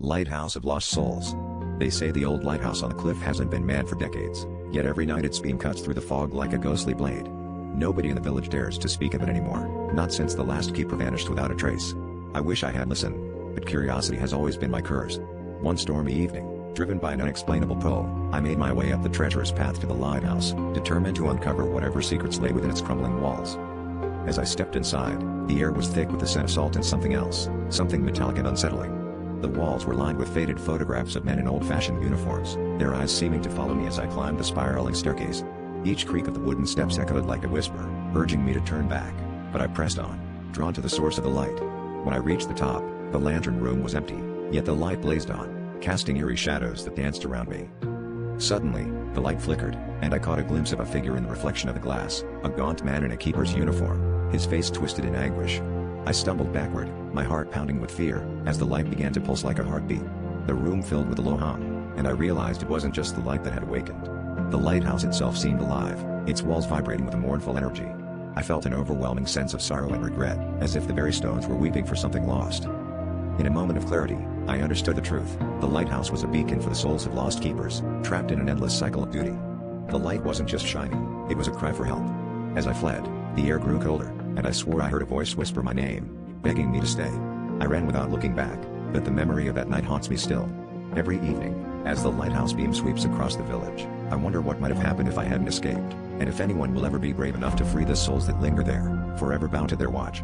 Lighthouse of Lost Souls. They say the old lighthouse on the cliff hasn't been manned for decades, yet every night its beam cuts through the fog like a ghostly blade. Nobody in the village dares to speak of it anymore, not since the last keeper vanished without a trace. I wish I had listened, but curiosity has always been my curse. One stormy evening, driven by an unexplainable pull, I made my way up the treacherous path to the lighthouse, determined to uncover whatever secrets lay within its crumbling walls. As I stepped inside, the air was thick with the scent of salt and something else, something metallic and unsettling. The walls were lined with faded photographs of men in old-fashioned uniforms, their eyes seeming to follow me as I climbed the spiraling staircase. Each creak of the wooden steps echoed like a whisper, urging me to turn back, but I pressed on, drawn to the source of the light. When I reached the top, the lantern room was empty, yet the light blazed on, casting eerie shadows that danced around me. Suddenly, the light flickered, and I caught a glimpse of a figure in the reflection of the glass, a gaunt man in a keeper's uniform, his face twisted in anguish. I stumbled backward, my heart pounding with fear, as the light began to pulse like a heartbeat. The room filled with a low hum, and I realized it wasn't just the light that had awakened. The lighthouse itself seemed alive, its walls vibrating with a mournful energy. I felt an overwhelming sense of sorrow and regret, as if the very stones were weeping for something lost. In a moment of clarity, I understood the truth. The lighthouse was a beacon for the souls of lost keepers, trapped in an endless cycle of duty. The light wasn't just shining, it was a cry for help. As I fled, the air grew colder, and I swore I heard a voice whisper my name, begging me to stay. I ran without looking back, but the memory of that night haunts me still. Every evening, as the lighthouse beam sweeps across the village, I wonder what might have happened if I hadn't escaped, and if anyone will ever be brave enough to free the souls that linger there, forever bound to their watch.